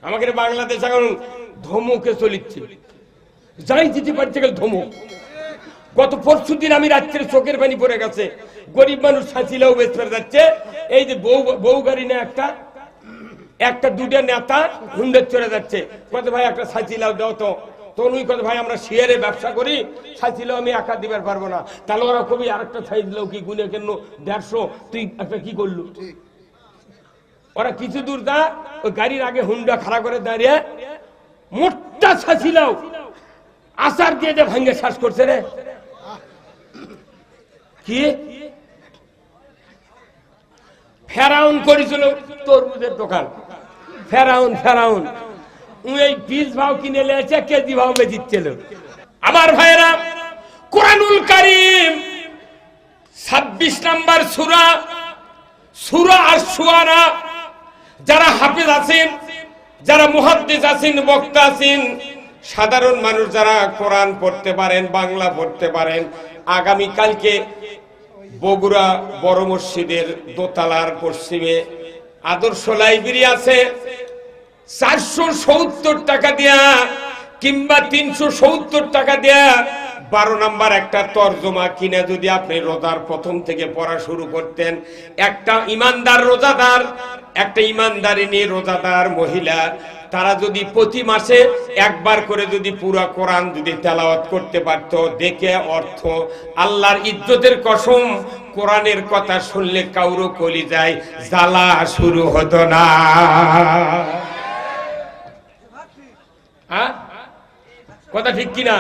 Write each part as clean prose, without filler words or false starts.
আমাদের বাংলাদেশ এখন ধমকে চলিচ্ছে, যাই যেতে পারছে গেল ধমক। গত পরশু দিন আমি রাত্রে চোখের পানি পড়ে গেছে, গরিব মানুষ সাঁচিলেও বেশ পেরে যাচ্ছে। এই যে বউ গাড়ি না একটা দুটা নেতা হুন্ডে চলে যাচ্ছে, কত ভাই একটা সাঁচিলাও দাও তো। তনুই কত ভাই আমরা শেয়ারে ব্যবসা করি, সাঁচিলেও আমি একা দিবার পারবো না। তাহলে ওরা কবি আর একটা ছাই দিলেও কি গুনে কেন 150, তুই একটা কি করলু। ওরা কিছু দূর দা ওই গাড়ির আগে হুন্ডা খাড়া করে দাঁড়িয়ে মোটটা ছাছিলাও আচার দিয়ে যে ভাঙ্গে শ্বাস করছে রে। কি ফেরাউন করেছিল তরমুজের দোকান, ফেরাউন এই বীজ ভাও কিনে লেছে, কেজি ভাও বেচিচ্ছিল। আমার ভাইরা, কোরআনুল কারীম 26 নম্বর সূরা আশ-শুআরা, যারা হাফেজ আছেন, যারা মুহাদ্দিস আছেন, বক্তা আছেন, সাধারণ মানুষ যারা কোরআন পড়তে পারেন, বাংলা পড়তে পারেন, আগামী কালকে বগুড়া বড় মসজিদের দোতলার পশ্চিমে আদর্শ লাইব্রেরি আছে। 470 টাকা দিয়া কিংবা 370 টাকা দিয়া 12 নম্বর একটা তরজমা কিনে যদি আপনি রোজার প্রথম থেকে পড়া শুরু করতেন, একটা ইমানদার রোজাদার, একটা ইমানদারিনী রোজাদার মহিলা, তারা যদি প্রতি মাসে একবার করে যদি পুরো কোরআন যদি তেলাওয়াত করতে পারত, দেখে অর্থ, আল্লাহর ইজ্জতের কসম, কোরআনের কথা শুনলে কাউরো কলিজায় জ্বালা শুরু হতো না। কথা ঠিক কিনা?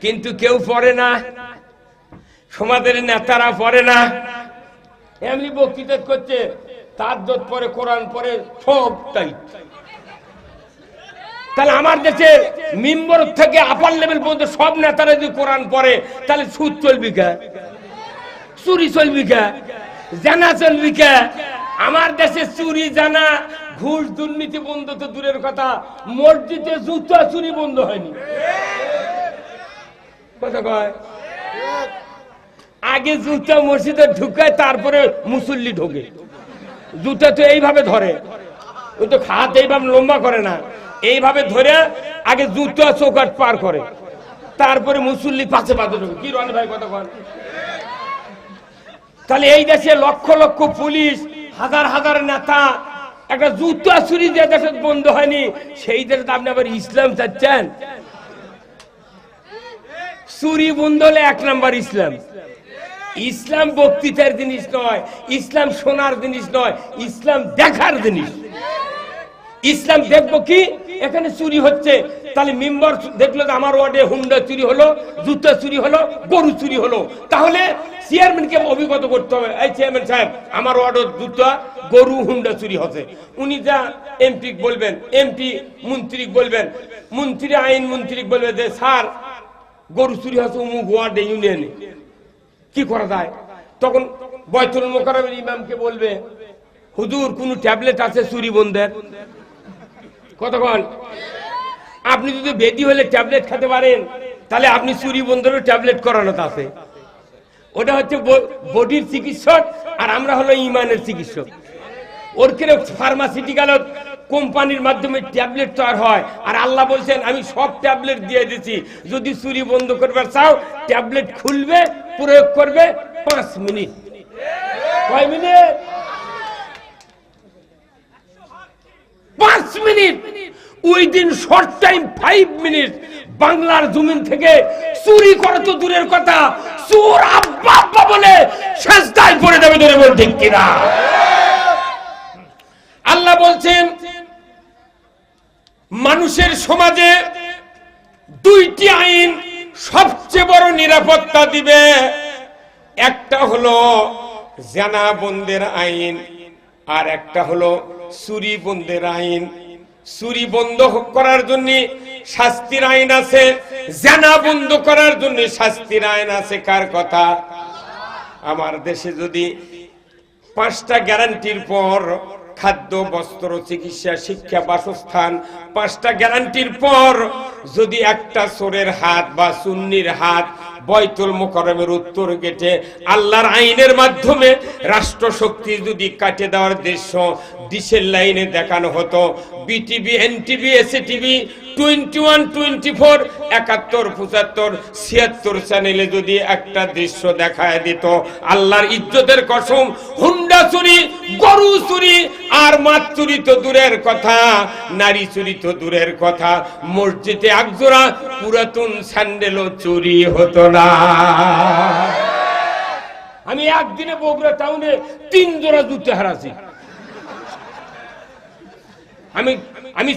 কিন্তু কেউ পড়ে না, সমাজের নেতারা পড়ে না, এমনি বক্তৃতা করছে, তাহাজ্জুদ পড়ে, কোরআন পড়ে, সবটাই। তাহলে আমার দেশে মিম্বর থেকে আপার লেভেল পর্যন্ত সব নেতারা যদি কোরআন পড়ে, তাহলে সুদ চলবি কে, চুরি চলবি কে, জানা চলবি কে? আমার দেশে চুরি, জানা, ঘুষ, দুর্নীতি বন্ধ তো দূরের কথা, মসজিদে জুতা চুরি বন্ধ হয়নি। কথা কয়, আগে জুতা মসজিদে ঢুকায়, তারপরে মুসল্লি ঢোকে। জুতা তো এইভাবে ধরে, ওই তো হাত এইভাবে লম্বা করে না, এইভাবে ধরে আগে জুতা চৌকাট পার করে, তারপরে মুসল্লি পাশে পাশে ঢোকে। কি রানি ভাই কথা কয়? তাহলে এই দেশে লক্ষ লক্ষ পুলিশ, হাজার হাজার নেতা, একটা জুতা চুরি যে দেশে বন্ধ হয়নি, সেই দেশে আপনি আবার ইসলাম চাচ্ছেন? চুরি বন্ধ হলে 1 নম্বর ইসলাম। ইসলাম বক্তৃতার জিনিস নয়, ইসলাম শোনার জিনিস নয়, ইসলাম দেখার জিনিস। ইসলাম দেখবো কি এখানে চুরি হচ্ছে, তাহলে মেম্বার দেখলো যে আমার ওয়ার্ডে হুন্ডা চুরি হলো, জুতা চুরি হলো, গরু চুরি হলো, তাহলে চেয়ারম্যানকে অভিজ্ঞতা করতে হবে, এই চেয়ারম্যান সাহেব আমার ওয়ার্ডে জুতা, গরু, হুন্ডা চুরি হচ্ছে। উনি যা এমপি বলবেন, এমপি মন্ত্রী বলবেন, মন্ত্রী আইন মন্ত্রী বলবে যে স্যার গরু চুরি হচ্ছে অমুক ওয়ার্ডে, ইউনিয়নে, কি করা যায়? তখন বয়তুল মোকাররমের ইমামকে বলবে, হুজুর কোন ট্যাবলেট আছে চুরি বন্ধের? কতক্ষণ আপনি যদি বেদি হলে ট্যাবলেট খেতে পারেন, তাহলে আপনি চুরি বন্ধেরও ট্যাবলেট করানো আছে। ওটা হচ্ছে বডির চিকিৎসক, আর আমরা হলো ইমানের চিকিৎসক। ওর কেন ফার্মাসিউটিক্যাল কোম্পানির মাধ্যমে ট্যাবলেট তৈরি হয়, আর আল্লাহ বলছেন আমি সব ট্যাবলেট দিয়ে দিচ্ছি, যদি চুরি বন্ধ করবার চাও ট্যাবলেট খুলবে, প্রয়োগ করবে 5 মিনিট। কয় মিনিট? 5 মিনিট। ওই দিন শর্ট টাইম 5 মিনিট বাংলার জমিন থেকে চুরি করা তো দূরের কথা, চোর আব্বা আব্বা বলে সেজদায় পড়ে যাবে, ধরে বল ঠিক কিনা? আল্লাহ বলছেন মানুষের সমাজে 2টি আইন সবচেয়ে বড় নিরাপত্তা দিবে। একটা হলো জানা বন্ধের আইন, আর একটা হলো চুরি বন্ধের আইন। চুরি বন্ধ করার জন্য শাস্তির আইন আছে, জানা বন্ধ করার জন্য শাস্তির আইন আছে। কার কথা? আমার দেশে যদি 5টা গ্যারান্টির পর খাদ্য, বস্ত্র, চিকিৎসা, শিক্ষা, বাসস্থান, 5টা গ্যারান্টির পর যদি একটা চোরের হাত বা সুন্নির হাত বাইতুল মুকাররমের উত্তর গেটে আল্লাহর আইনের মাধ্যমে রাষ্ট্র শক্তি যদি কাটে দেওয়ার দৃশ্য ডিশের লাইনে দেখানো হতো, বিটিভি, এনটিভি, এসএটিভি, 21, 24, 71, 75, 76 চ্যানেলে যদি একটা দৃশ্য দেখায় দিত, আল্লাহর ইজ্জতের কসম, হুন্ডা চুরি, গরু চুরি আর মাছ চুরি তো দূরের কথা, নারী চুরি তো দূরের কথা, মসজিদে একজোড়া পুরাতন স্যান্ডেলও চুরি হতো না। আমি একদিনে বগুড়া টাউনে 3 জোড়া জুতো হারাছি। আমি আমি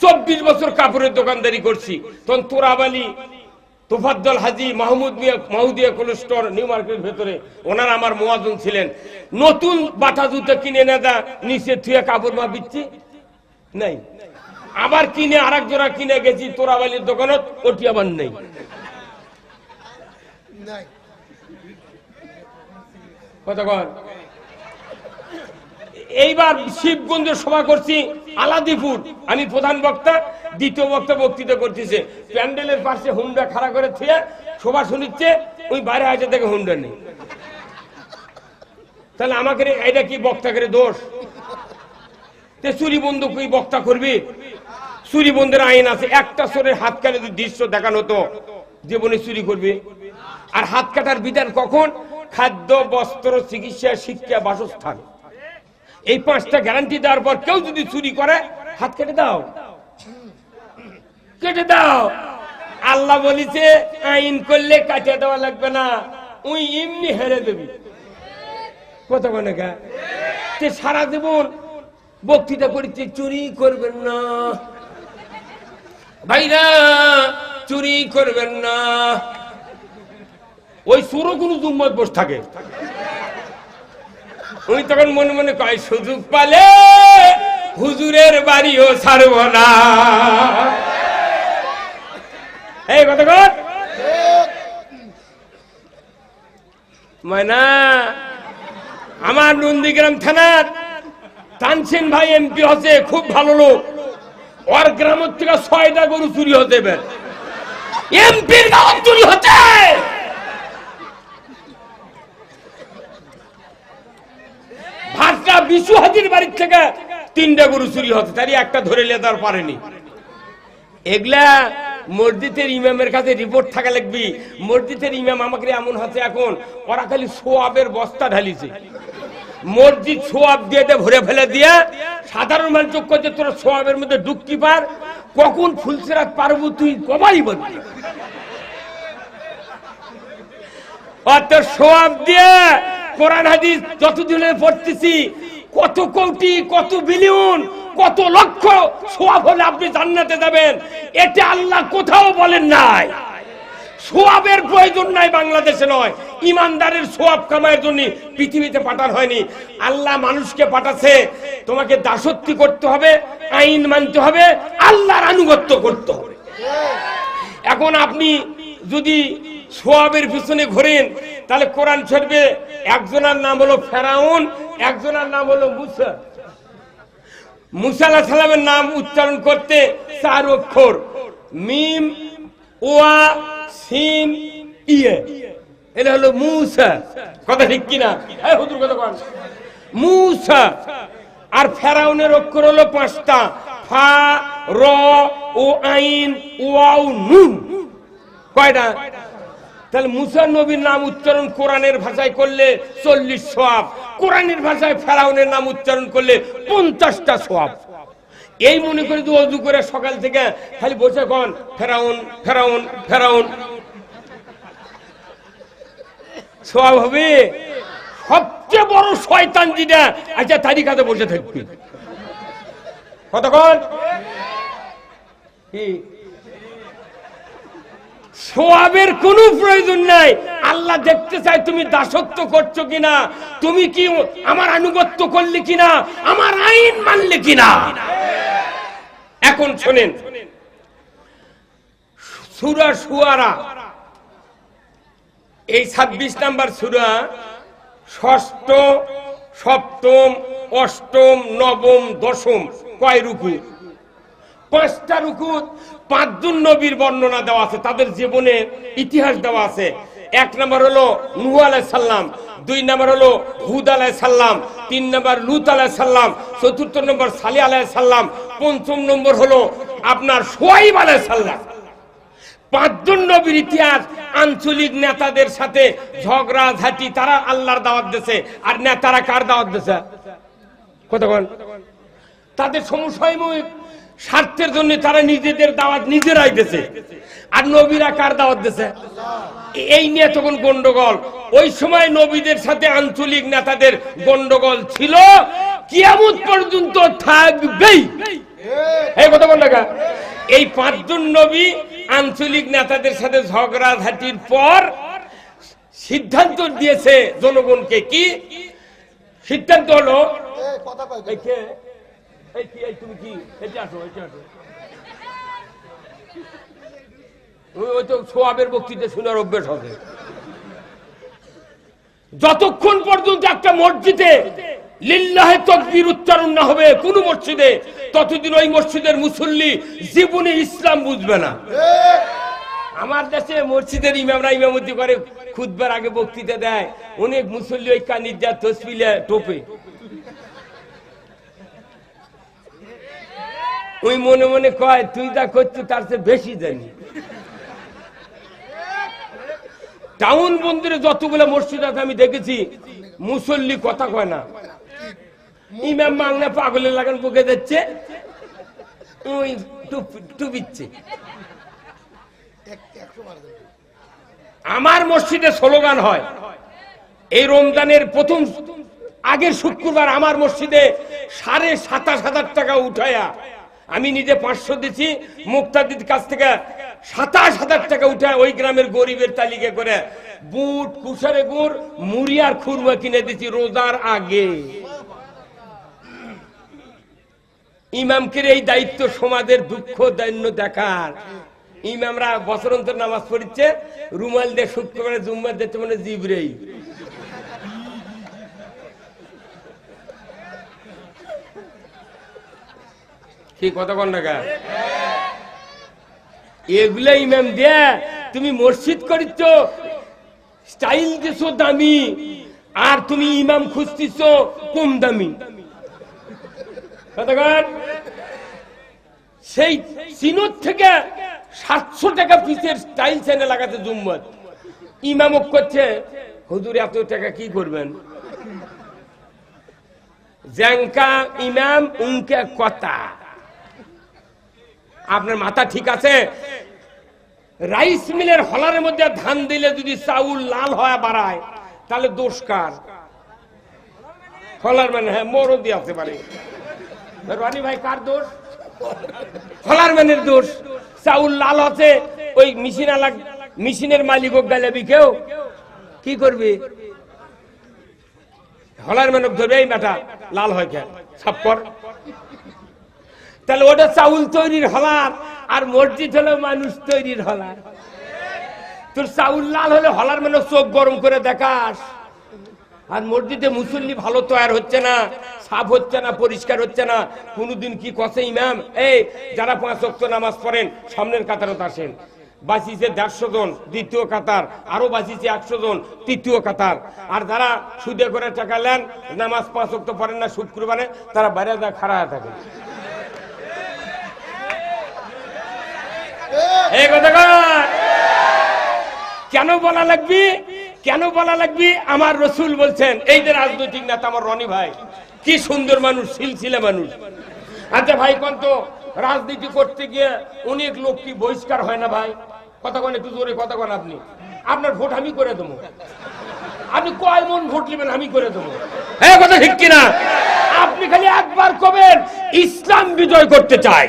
24 বছর কাপড়ের দোকানদারি করছি। তখন তোরাবালি, তোফাজ্জল হাজি, মাহমুদ মিয়া, মাহুদিয়া কোলেস্টোর, নিউ মার্কেটের ভেতরে ওনারা আমার মুয়াজ্জিন ছিলেন। নতুন বাটা জুতো কিনে না দা নিচে থুয়ে কাপড় মাপিচ্ছি নাই, আবার কিনে আরেক জোড়া কিনে গেছি তোরাবালির দোকানত, ওটি আবার নেই। কতক্ষণ এইবার শিবগঞ্জে সভা করছি, আলাদিপুর, আমি প্রধান বক্তা, দ্বিতীয় বক্তা বক্তৃতা করতেছে, প্যান্ডেলের পাশে হুন্ডা খাড়া করে থুয়ে সভা শুনিচ্ছে, ওই বাইরে আসে থেকে হুন্ডা নেই। তাহলে আমাকে এটা কি বক্তা করে দোষ? চুরি বন্ধ কি বক্তা করবি? চুরি বন্ধের আইন আছে, একটা চোরের হাত কাটে যদি দৃশ্য দেখানো হতো জীবনে চুরি করবে। আর হাত কাটার বিধান কখন? খাদ্য, বস্ত্র, চিকিৎসা, শিক্ষা, বাসস্থান, এই 5টা গ্যারান্টি দেওয়ার পর কেউ যদি চুরি করে হাত কেটে দাও, কেটে দাও। আল্লাহ বলেছে আইন করলে কাটে দেওয়া লাগবে না, ওই এমনি হেরে দেবি। কত মানে সারা জীবন বক্তৃতা করেছে চুরি করবেন না ভাইরা, চুরি করবেন না। ওই সুরও কোন জুম্মত বসে থাকে, উনি তখন মনে মনে কয় সুযোগ পালে হুজুরের বাড়িও ছাড়ব না। এই কতক্ষণ ময়না, আমার নন্দীগ্রাম থানার তানসিন ভাই এমপি হচ্ছে, খুব ভালো লোক, ওর গ্রামের থেকে 6টা গরু চুরি হতে, এমপির গাঁও চুরি হচ্ছে। ভাটকা বিশু হাজির বাড়ির থেকে 3টা গরু চুরি হতে, তারই একটা ধরে লেদার পারেনি। এগুলা মসজিদের ইমামের কাছে রিপোর্ট থাকা লাগবি। মসজিদের ইমাম আমাকে এমন হচ্ছে এখন, ওরা খালি সোয়াবের বস্তা ঢালিছে, মসজিদ সোয়াব দিয়ে ভরে ফেলে দিয়া সাধারণ মানুষ করছে তোরা সোয়াবের মধ্যে ডুবকি পার, কখন ফুলসেরাত পারবো তুই কবাই বলবি। অত সোয়াব দিয়ে কোরআন হাদিস যতদিনে পড়তেছি, কত কোটি, কত বিলিয়ন, কত লক্ষ সোয়াব হলে আপনি জান্নাতে যাবেন, এটা আল্লাহ কোথাও বলেন নাই। সোয়াবের প্রয়োজন নাই বাংলাদেশে, নয় ইমানদারের সোয়াব কামাইয়ের জন্য পৃথিবীতে পাঠানো হয়নি। আল্লাহ মানুষকে পাঠাচ্ছে, তোমাকে দাসত্ব করতে হবে, আইন মানতে হবে, আল্লাহর আনুগত্য করতে হবে। এখন আপনি যদি সোয়াবের পিছনে ঘোরেন, তাহলে কোরআন শরীফে একজনের নাম হলো ফেরাউন, একজনের নাম হলো মুসা। মুসা আলাইহিস সালামের নাম উচ্চারণ করতে 4 অক্ষর, মিম, ওয়া, সিন, ইয়ে, এটা হলো মুসা। কথা ঠিক কিনা? এই হুজুর কথা কোন? মুসা। আর ফেরাউনের অক্ষর হলো 5টা, ফা, র, ও, আইন, ওয়াও, নুন। কয়টা? তাহলে মুসা নবীর নাম উচ্চারণ কোরআনের ভাষায় করলে 40 সওয়াব, কোরআনের ভাষায় ফেরাউনের নাম উচ্চারণ করলে 50টা সওয়াব। এই মনে করে তো ওযু করে সকাল থেকে খালি বসে কোন ফেরাউন ফেরাউন ফেরাউন, সওয়াব হবে? সবচেয়ে বড় শয়তান যেটা, আচ্ছা তারিখাতে বসে থাকবি কতক্ষণ? কি সোয়াবের কোনো প্রয়োজন নাই। আল্লাহ দেখতে চায় তুমি দাসত্ব করছো কিনা, তুমি কি আমার আনুগত্য করলে কিনা, আমার আইন মানলে কিনা। এখন শুনেন, সূরা শুআরা, এই 26 নম্বর সূরা, 6ম, 7ম, অষ্টম, নবম, দশম, কয় রুকু? 5টা রুকু। 5 জন নবীর বর্ণনা দেওয়া আছে, তাদের জীবনের ইতিহাস দেওয়া আছে। 1 নম্বর হলো নূহ আলাইহিস সালাম, 2 নম্বর হলো হুদ আলাইহিস সালাম, 3 নম্বর লূত আলাইহিস সালাম, 4র্থ নম্বর সালেহ আলাইহিস সালাম, 5ম নম্বর হলো আপনার শুআয়ব আলাইহিস সালাম। 5 জন নবীর ইতিহাস। আঞ্চলিক নেতাদের সাথে ঝগড়া ঝাঁটি, তারা আল্লাহর দাওয়াত দিয়েছে, আর নেতারা কার দাওয়াত দিয়েছে? কথা বল। তাদের সমসাময়িক স্বার্থের জন্য তারা নিজেদের দাওয়াত নিজেরাই দিয়েছে, আর নবীরা কার দাওয়াত দিয়েছে? এই নিয়ে তখন গন্ডগোল। ওই সময় নবীদের সাথে আঞ্চলিক নেতাদের গন্ডগোল ছিল, কিয়ামত পর্যন্ত থাকবেই। এই কথা বল না। এই 5 জন নবী আঞ্চলিক নেতাদের সাথে ঝগড়া ঝাঁটির পর সিদ্ধান্ত দিয়েছে জনগণকে। কি সিদ্ধান্ত হলো? তুমি কি ওই তো সোয়াবের বক্তৃতা শোনার অভ্যেস হবে। যতক্ষণ পর্যন্ত একটা মসজিদে লিল্লাহে তাকবীর উচ্চারণ না হবে কোন মসজিদে, ততদিন ওই মসজিদের মুসল্লি জীবনে ইসলাম বুঝবে না। আমার দেশে মসজিদের ইমামরা ইমামতি করে, খুতবার আগে বক্তৃতা দেয়, অনেক মুসল্লি ওই কানিজ্জা তসবিলে টোপে। ওই মনে মনে কয় তুই যা করছিস তার চেয়ে বেশি জানি। টাউন বন্দরে যতগুলো মসজিদ আছে আমি দেখেছি, মুসল্লি কথা কয় না, ইমাম মাংনা পাগলের লাগান বুকে যাচ্ছে, ওই টুপিচ্ছে। আমার মসজিদে স্লোগান হয়, এই রমজানের প্রথম আগের শুক্রবার আমার মসজিদে 27,500 টাকা উঠায়া, আমি নিজে 500 দিছি, মুক্তাদির কাছ থেকে 27,000 টাকা উঠে ওই গ্রামের গরিবের তালিকা করে বুট, কুশারে গুড়, মুড়ি আর খুরমা কিনে দিছি রোজার আগে। ইমামকে এই দায়িত্ব সমাজের দুঃখ দৈন্য দেখার। ইমামরা বছর অন্তর নামাজ পড়ছে, রুমাল দিয়ে শুক্রবারে জুম্মা দিতে মানে জিবরেই। কি কথা কন না? এগুলা ইমাম দিয়া তুমি মসজিদ করিচ্ছ, স্টাইল দিছ দামি, আর তুমি ইমাম খুঁজতেছ কম দামি। সেই চিনোর থেকে 700 টাকা পিসের স্টাইল চ্যানে লাগাতে জুম্মত, ইমামক করছে হুজুর এত টাকা কি করবেন? জ্যাংকা ইমাম উনকে কথা। আপনার মাথা ঠিক আছে? রাইস মিলের হলারের মধ্যে ধান দিলে যদি চাউল লাল হয়ে বাড়ায়, তাহলে দোষ কার? হলার মানে? হ্যাঁ, মোরও দিয়ে আসতে পারে। রানী ভাই, কার দোষ? হলার ম্যানের দোষ। চাউল লাল হচ্ছে, ওই মেশিনের মালিক গালাবি কেউ কি করবি? হলার ম্যানক ধরবে, এই বেটা লাল হয় কেন, সাপ কর। তাহলে ওটা চাউল তৈরির হলার, আর মসজিদ হলো মানুষ তৈরির হলার। তোর চাউল লাল হলে হলার মানে চোখ গরম করে দেখাস, আর মসজিদে মুসল্লি ভালো তৈরি হচ্ছে না, সাফ হচ্ছে না, পরিষ্কার হচ্ছে না। কোনদিন কি কষে ইমাম, এই যারা 5 ওয়াক্ত নামাজ পড়েন সামনের কাতারত আসেন। বাঁচিছে 150 জন দ্বিতীয় কাতার, আরো বাঁচিছে 100 জন তৃতীয় কাতার। আর যারা সুদে করে টাকা নেন, নামাজ 5 ওয়াক্ত পড়েন না শুক্রবারে, তারা বাইরে যা খাড়া থাকে। এই কথা কেন বলা লাগবে? কেন বলা লাগবে? আমার রসুল বলছেন, এই যে রাজনৈতিক নেতা আমার রনি ভাই, কি সুন্দর মানুষ, সিলসিলা মানুষ। আচ্ছা ভাই, কোন তো রাজনীতি করতে গিয়ে অনেক লোক কি বহিষ্কার হয় না ভাই? কথা কোন, একটু জোরে কথা কোন। আপনি আপনার ভোট আমি করে দেবো, আপনি কয় মন ভোট নেবেন আমি করে দেবো। হ্যাঁ, কথা ঠিক কিনা? আপনি খালি একবার কবেন ইসলাম বিজয় করতে চাই,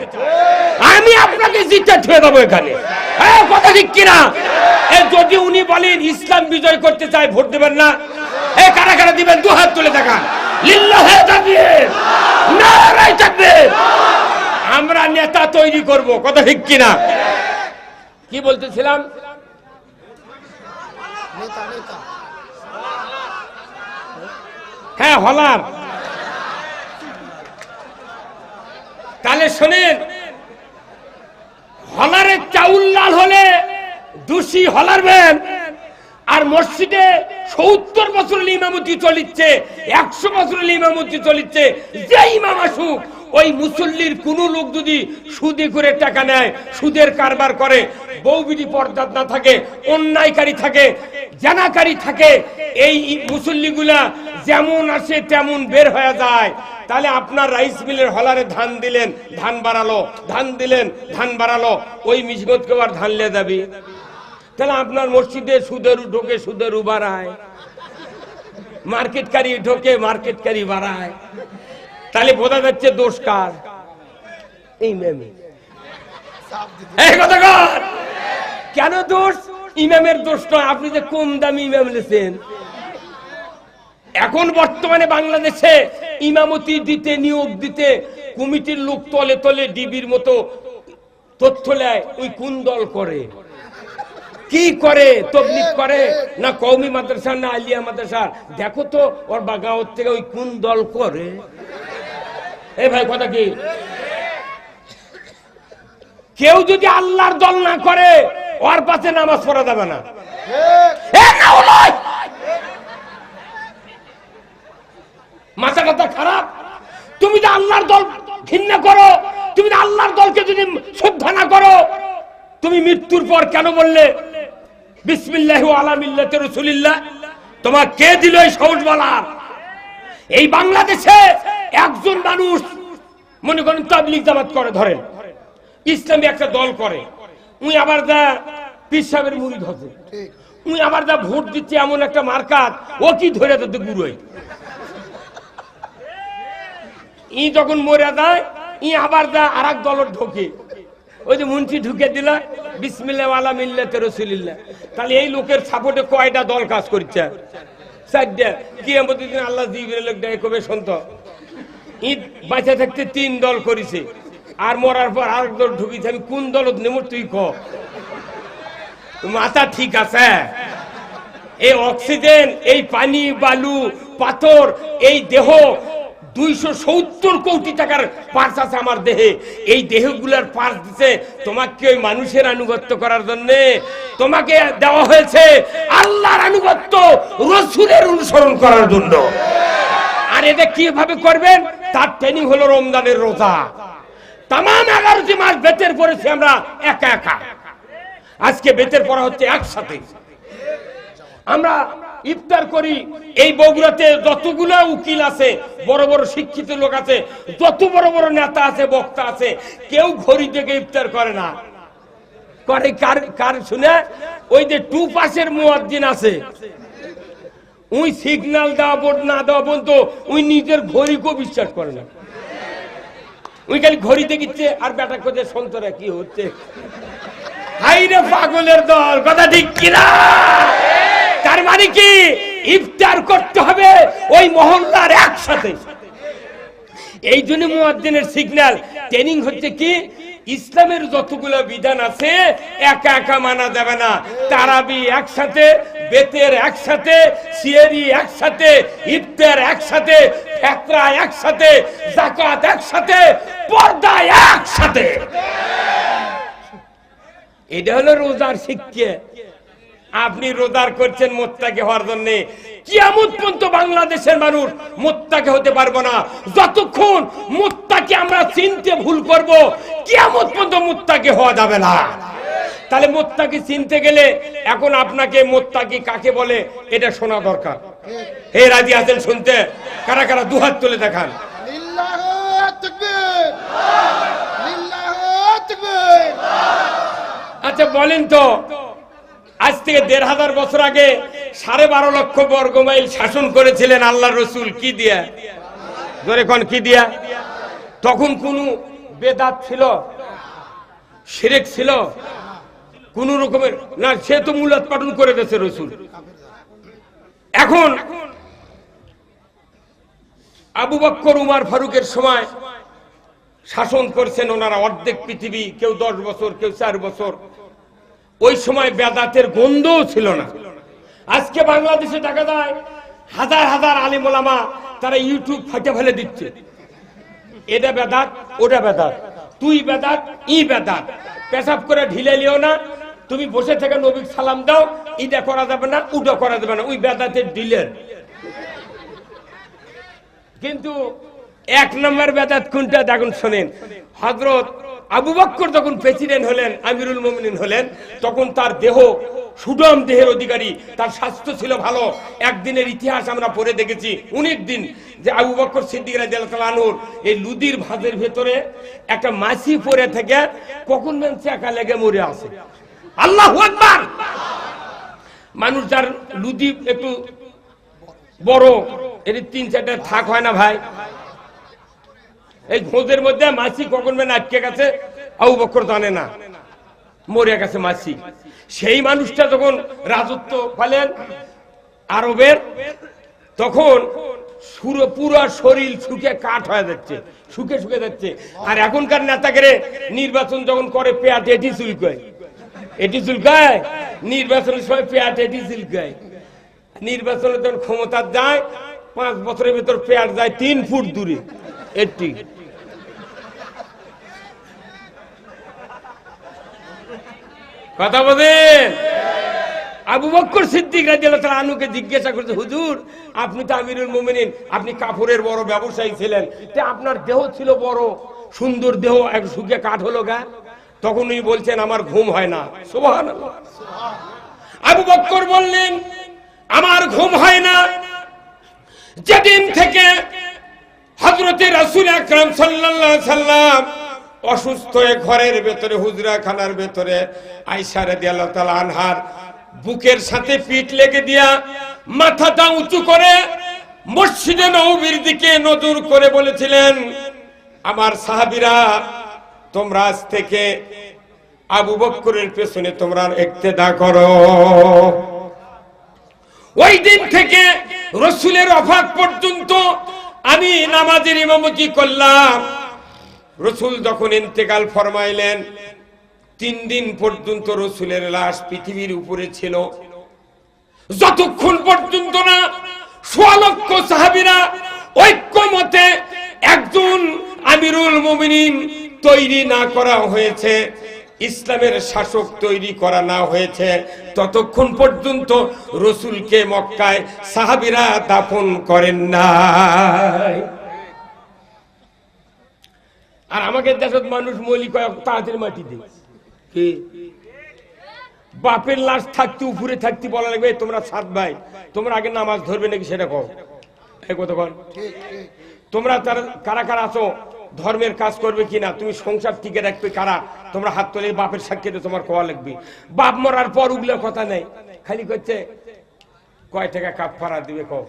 আমি আপনাকে জিতে ছুঁয়ে দেবো এখানে। হ্যাঁ, কথা ঠিক কিনা? যদি উনি বলেন ইসলাম বিজয় করতে চাই, ভোট দেবেন না? এই কারা কারা দিবেন? 2 হাত তুলে দেখান। লিল্লাহি তাকবীর, নারায়ে তাকবীর। আমরা নেতা তৈরি করব, কথা ঠিক কিনা? কি বলতেছিলাম? হ্যাঁ, হলার। তাহলে শোনেন, হলারে চাউল লাল হলে দোষী হলারবেন, আর মসজিদে 70 বছর ইমামতি চলিচ্ছে, 100 বছর ইমামতি চলিচ্ছে, যে ইমাম আসুক, ওই মুসল্লির কোন লোক যদি সুদে করে টাকা নেয়, সুদের কারবার করে, বউ বিটি পর্দা না থাকে, অন্যায়কারী থাকে, জানাকারী থাকে, এই মুসল্লিগুলা যেমন আসে তেমন বের হয়ে যায়। তাহলে আপনার রাইস মিলের হলারে ধান দিলেন, ধান বাড়ালো, ধান দিলেন, ধান বাড়ালো, ওই মিসগতকে আর ধান লে যাবি। তাহলে আপনার মসজিদে সুদের ঢোকে, সুদের বাড়ায়, মার্কেটকারী ঢোকে, মার্কেটকারী বাড়ায়। তাহলে বোঝা যাচ্ছে দোষ কার? ইমামের। এই কথা কর, কেন দোষ? ইমামের দোষ নয়, আপনি যে কম দামি ইমাম লেছেন। এখন বর্তমানে বাংলাদেশে ইমামতি দিতে, নিয়োগ দিতে কমিটির লোক তলে তলে ডিবির মতো তথ্য নেয়, ওই কোন দল করে, কি করে, তবলিগ করে না কওমি মাদ্রাসা না আলিয়া মাদ্রাসা, দেখো তো ওর বাগাওয়াত থেকে ওই কোন দল করে। এই ভাই কথা কি? কেউ যদি আল্লাহর দল না করে, ওর পাশে নামাজ পড়া যাবে না। মাথা কথা খারাপ। তুমি তো আল্লাহর দল ঘৃণা করো, তুমি তো আল্লাহর দলকে যদি শ্রদ্ধা না করো, তুমি মৃত্যুর পর কেন বললে বিসমিল্লাহি ওয়া আলা মিল্লাতি রাসূলিল্লাহ? তোমার কে দিল এই সাহস বলার? এই বাংলাদেশে একজন মানুষ মনে করেন তাবলীগ জামাত করে, ধরেন ইসলামী একটা দল করে, উনি আবার যা পীর সাহেবের মুরিদ হচ্ছে, উনি আবার যা ভোট দিচ্ছে এমন একটা মার্কাত, ও কি ধরে দিতে গুরুই, ই যখন মরে যায়, ই আবার যা আরেক দলের ঢোকে, ওই যে মুন্সি ঢুকে দিলা বিসমিল্লাহ ওয়ালা মিল্লাতি রাসূলিল্লাহ। তাহলে এই লোকের সাপোর্টে কয়টা দল কাজ করছে? 4টা। কিয়ামতের দিন আল্লাহ জিবরাইল লোক ডাকে কবে শুনতো, ঈদ বাঁচা থাকতে 3 দল করেছে, আর মরার পর আরেক দল ঢুকিছে, আমি কোন দল নেব তুই ক। মাথা ঠিক আছে? এই অক্সিজেন, এই পানি, বালু, পাথর, এই দেহ 270 কোটি টাকার পার্স আছে আমার দেহে, এই দেহগুলার পার্স দিছে তোমাকে ওই মানুষের আনুগত্য করার জন্য, তোমাকে দেওয়া হয়েছে আল্লাহর আনুগত্য, রাসূলের অনুসরণ করার জন্য। আর এটা কিভাবে করবেন? তার ট্রেনিং হলো রমজানের রোজা। তাম 11টি মাস বেতের পড়েছি আমরা একা একা, আজকে বেতের পড়া হচ্ছে একসাথে। আমরা ইফতার করি, এই বগুড়াতে যতগুলো উকিল আছে, বড় বড় শিক্ষিত লোক আছে, যত বড় বড় নেতা আছে, বক্তা আছে, কেউ ঘড়ি থেকে ইফতার করে না। করে কার শুনে? ওই যে 2 পাশের মুয়াজ্জিন আছে, ওই সিগন্যাল দেওয়া বোর্ড না দেওয়া পর্যন্ত ওই নিজের ঘড়িকেও বিশ্বাস করে না। ওই খালি ঘড়ি দেখিচ্ছে আর বেটা কোথায় সন্তরা কি হচ্ছে। হাইরে পাগলের দল, কথা ঠিক কিনা? তার মানে কি? ইফতার করতে হবে ওই মহল্লার একসাথে। এই জন্য মুয়াজ্জিনের সিগন্যাল ট্রেনিং হচ্ছে কি, ইসলামের যতগুলো বিধান আছে একা একা মানা যাবে না। তারাবি একসাথে, বেতের একসাথে, সিয়ারি একসাথে, ইফতার একসাথে, ফিতরা একসাথে, যাকাত একসাথে, পর্দা একসাথে। এটা হলো রোজার শিক্ষা। আপনি রোজার করছেন মুত্তাকি হওয়ার জন্য, কিয়ামত পর্যন্ত বাংলাদেশের মানুষ মুত্তাকি হতে পারবো না। যতক্ষণ মুত্তাকি আমরা চিনতে ভুল করব, কিয়ামত পর্যন্ত মুত্তাকি হওয়া যাবে না। তাহলে মুত্তাকি চিনতে গেলে এখন আপনাকে মুত্তাকি কাকে বলে এটা শোনা দরকার। হে রাজি আছেন শুনতে? কারা কারা দুহাত তুলে দেখান। লিল্লাহু তাকবীর, লিল্লাহু তাকবীর। আচ্ছা বলেন তো, আজ থেকে 1500 বছর আগে 12.5 লক্ষ বর্গ মাইল শাসন করেছিলেন আল্লাহর রাসূল কি দিয়া? জোরে কোন কি দিয়া? তখন কোন বেদাত ছিল, শিরক ছিল কোন রকমের না? সে তো মুলাত পাঠন করে দিয়েছে রাসূল। এখন আবু বকর, উমর, ফারুকের সময় শাসন করছেন ওনারা, অর্ধেক পৃথিবী, কেউ 10 বছর, কেউ 4 বছর। ওই সময় বেদাতের গন্ধও ছিল না। আজকে বাংলাদেশে দেখা যায় হাজার হাজার আলেম ওলামা তারা ইউটিউব ফাটে ফেলে দিচ্ছে। এটা বেদাত, ওটা বেদাত, তুই বেদাত, ই বেদাত। পেশাব করে ঢিলে লিও না, তুমি বসে থেকে নবীর সালাম দাও, এটা করা যাবে না, ওটা করা যাবে না, ওই বেদাতের ডিলের। কিন্তু এক নম্বর বেদাত কোনটা দেখুন শোনেন। হযরত আবু বকর যখন প্রেসিডেন্ট হলেন, আমিরুল মুমিনিন হলেন, তখন তার দেহ সুডম দেহের অধিকারী, তার স্বাস্থ্য ছিল ভালো। একদিনের ইতিহাস আমরা পড়ে দেখেছি অনেক দিন, যে আবু বকর সিদ্দিক রাদিয়াল্লাহু তাআলা আনহুর এই লুদির ভাঁজের ভেতরে একটা মাছি পড়ে থেকে কখন মেন চাকা লেগে মরে আছে। আল্লাহু আকবার। মানুষ যার লুদি একটু বড়, এর 3-4টা থাক হয় না ভাই, এই খোঁজের মধ্যে মাছি কখন মেন আটকে গেছে আবু বকর জানে না, মরে গেছে মাছি। সেই মানুষটা যখন রাজত্ব পেলেন আরবের, তখন পুরো শরীর শুকে কাঠ হয়ে যাচ্ছে, শুকে শুকে যাচ্ছে। আর এখনকার নেতাকে নির্বাচন যখন করে পেয়াট এটি চুলকায়, এটি চুলকায়, নির্বাচনের সময় পেয়াট এটি চুলকায়। নির্বাচনে যখন ক্ষমতা যায় 5 বছরের ভিতর পেয়াট যায় 3 ফুট দূরে। এটি কথা বলেন। আবু বকর সিদ্দিক রাদিয়াল্লাহু তাআলা আনহুকে জিজ্ঞাসা করতে, হুজুর আপনি তো আমিরুল মুমিনিন, আপনি কাপড়ের বড় ব্যবসায়ী ছিলেন, তে আপনার দেহ ছিল বড় সুন্দর দেহ, এক শুকে কাঠ হলো গা? তখন উনি বলছেন আমার ঘুম হয় না। সুবহানাল্লাহ। আবু বকর বললেন আমার ঘুম হয় না যেদিন থেকে হযরতে রাসূল আকরাম সাল্লাল্লাহু আলাইহি সাল্লাম অসুস্থ হয়ে ঘরের ভেতরে হুজরা খানার ভেতরে আয়েশা রাদিয়াল্লাহু তাআলা আনহার বুকের সাথে পিঠ লেগে দিয়া মাথাটা উঁচু করে মসজিদে নববীর দিকে নজর করে বলেছিলেন, আমার সাহাবীরা তোমরা আজ থেকে আবু বকরের পেছনে তোমরা ইক্তেদা করো। ওই দিন থেকে রাসূলের ওফাত পর্যন্ত আমি নামাজের ইমামতি করলাম। রাসূল যখন ইন্তেকাল ফরমাইলেন 3 দিন পর্যন্ত রাসূলের লাশ পৃথিবীর উপরে ছিল, যতক্ষণ পর্যন্ত না 1.5 লক্ষ সাহাবীরা ঐক্যমতে একজন আমিরুল মুমিনিন তৈরি না করা হয়েছে, ইসলামের শাসক তৈরি করা না হয়েছে, ততক্ষণ পর্যন্ত রাসূলকে মক্কায় সাহাবীরা দাফন করেন নাই। আর আমাদের দেশের মানুষ মৌলিক তাড়াতাড়ি মাটি দেয়, কি বাপের লাশ থাকতে উপরে থাকতে বলা লাগবে তোমরা 7 ভাই, তোমরা আগে নামাজ ধরবে নাকি সেটা কও। এই কথা বল, তোমরা কারা কারা আছো ধর্মের কাজ করবে কিনা, তুমি সংসার টিকে রাখবে কারা, তোমরা হাত তুলে বাপের সাক্ষীতে তোমার কোয়া লাগবে। বাপ মরার পর উগলে কথা নেই, খালি করছে কয় টাকা কাফারা দিবে কও।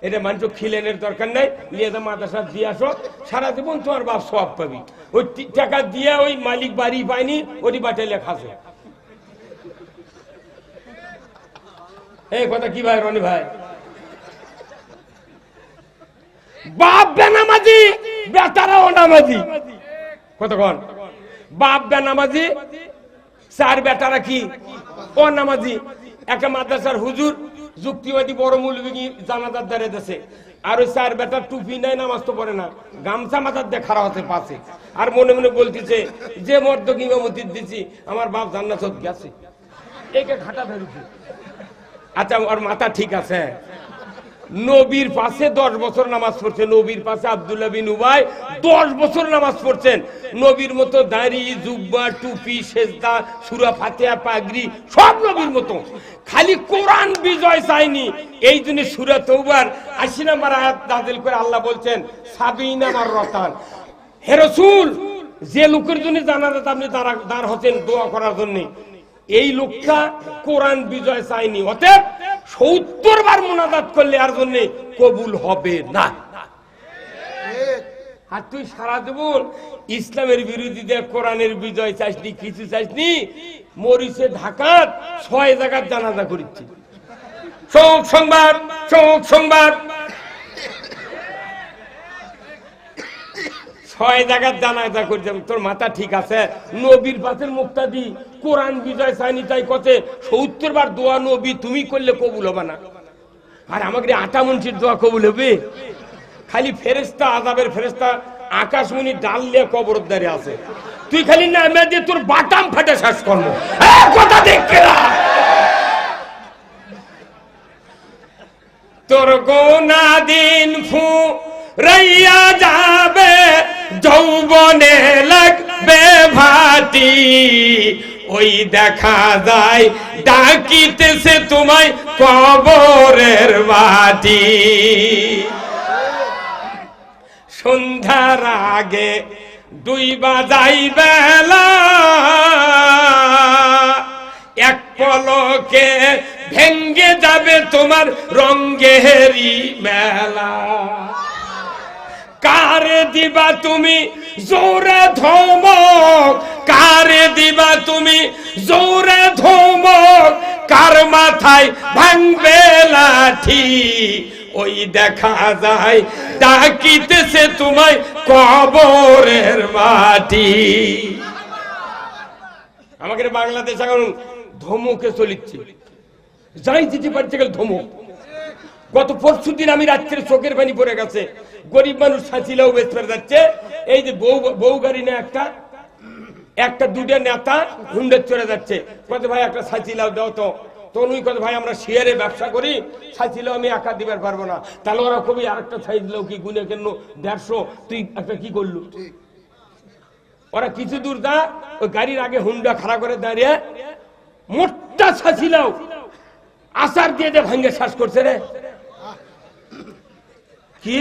এটা মানুষ খিলেনের দরকার নাই, নিয়ে যা মাদ্রাসা দিয়ে আসো, সারা জীবন তোমার বাপ সওয়াব পাবি। ওই টাকা দিয়ে ওই মালিক বাড়ি পায়নি, ওটি বাটাইলে খাসে। এই কথা কি ভাই রনি ভাই? বাপ বেনামাজি, বেটারাও নামাজি। কতক্ষণ বাপ বেনামাজি, 4 বেটারা কি অনামাজি। একটা মাদ্রাসার হুজুর যুক্তিবাদী বড় মৌলবী জানাজার দাঁড়িয়ে দিয়েছে, আর ওই 4 বেটা টুপি নাই, নামাজ তো পড়ে না, গামছা মাথার দিয়ে খাড়া হতে পারছে, আর মনে মনে বলতেছে যে মর্দ ইমামতি দিচ্ছি আমার বাপ জান্নাত গেছে, একে ঘাটা ধরেছে। আচ্ছা ওর মাথা ঠিক আছে, নবীর পাশে 10 বছর নামাজ পড়ছে, নবীর পাশে আব্দুল্লাহ বিন উবাই 10 বছর নামাজ পড়ছেন, নবীর মতো দাড়ি জুব্বা টুপি সেজদা সূরা ফাতিহা পাগড়ি সব নবীর মতো, খালি কোরআন বিজয় চাইনি। এই জন্য সূরা তওবার 80 নম্বর আয়াত নাযিল করে আল্লাহ বলছেন সাবিনা মাররাতান, হে রাসূল যে লোকের জন্য জানাজাত আপনি দাঁড় হতেন দোয়া করার জন্য, এই লোকটা কোরআন বিজয় চাইনি, অতএব 70 বার মুনাজাত করলে আর জন্য কবুল হবে না। আর তুই সারা জীবন ইসলামের বিরোধীদের কোরআনের বিজয় চাইসনি, কিছু চাইসনি, মরিচে ঢাকার 6 জায়গার জানাজা করিচ্ছি। শোক সংবাদ, শোক সংবাদ, 6 জায়গার জানাজা করছে। তোর মাথা ঠিক আছে? নবীর পাশের মুক্তাদি কোরআন বিজয় চাইনি তাই কতে 70 বার দোয়া নবী তুমি করলে কবুল হবে না, আর আমাকে 8 মুন্সির দোয়া কবুল হবে? খালি ফেরেশতা, আযাবের ফেরেশতা আকাশমণি ডাললে কবরদারি আছে, তুই খালি নামে দিয়ে তোর বাটাম ফাটে শেষ করবো। কথা দেখে তোর গোনা দিন ফু রাইয়া যাবে, যৌবনে লাগবে ভাটি, ওই দেখা যায় ডাকিতেছে তোমায় কবরের বাটি। সন্ধ্যার আগে 2 বাজাই বেলা, এক পলকে ভেঙ্গে যাবে তোমার রঙ্গেরি মেলা। কারে দিবা তুমি জোরে ধমক, কারে দিবা তুমি জোরে ধমক, কার মাথায় ভাঙবে লাঠি, ওই দেখা যায় ডাকিতেছে তোমায় কবরের মাটি। আমাকে বাংলাদেশ এখন ধমকে চলিচ্ছে, যাই যেতে পারছে গেল ধমক। গত পরশু দিন আমি রাত্রে চোখের পানি পড়ে গেছে, গরিব মানুষ সাঁচিলেও বেশ পেরে যাচ্ছে। এই যে বউ গাড়ি না একটা 2টা নেতা হুন্ডে চলে যাচ্ছে, কত ভাই একটা সাঁচিলাও দাও তো। তখন ওই কথা ভাই আমরা শেয়ারে ব্যবসা করি, সাইছিলেও আমি একা দিবার পারবো না। তাহলে ওরা খুবই আরেকটা সাইজ দিলেও কি গুনে কেন 150, তুই একটা কি করলু। ওরা কিছু দূর দা ওই গাড়ির আগে হুন্ডা খাড়া করে দাঁড়িয়ে মোটটা সাঁচিলাও আচার দিয়ে ভাঙ্গে শ্বাস করছে রে। কি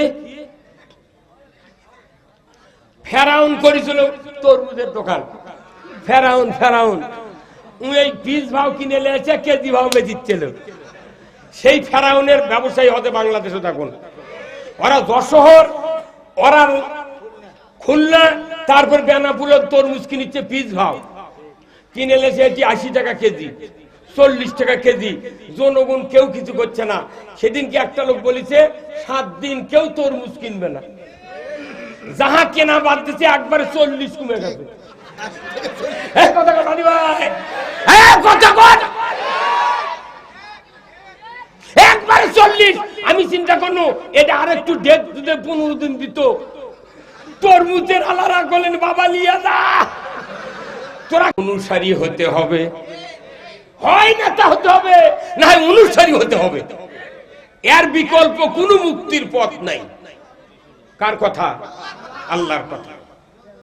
ফেরাউন করেছিল তরমুজের দোকান, ফেরাউন এই বীজ ভাও কিনে লেছে, কেজি ভাও বেচিচ্ছিল। সেই ফেরাউনের ব্যবসায়ী হতে বাংলাদেশে তখন ওরা যশোহর, ওরা খুলনা, তারপর বেনাপুরের তরমুজ কিনিচ্ছে বীজ ভাও কিনে লেছে, এটি 80 টাকা কেজি, 40 টাকা কেজি। জনগণ কেউ কিছু করছে না। সেদিনকে একটা লোক বলেছে 7 দিন কেউ তরমুজ কিনবে না, যাহা কেনা বাদ দিচ্ছে একবারে 40 কমে গেছে। একবারে 40। আমি চিন্তা করলো এটা আর একটু 15 দিন দিত। তরমুজের আলারা বলেন বাবা লিয়া যা, তোরা অনুসারী হতে হবে, হয় নেতা হতে হবে, না হয় অনুসারী হতে হবে। এর বিকল্প কোনো মুক্তির পথ নাই। কার কথা? আল্লাহর কথা।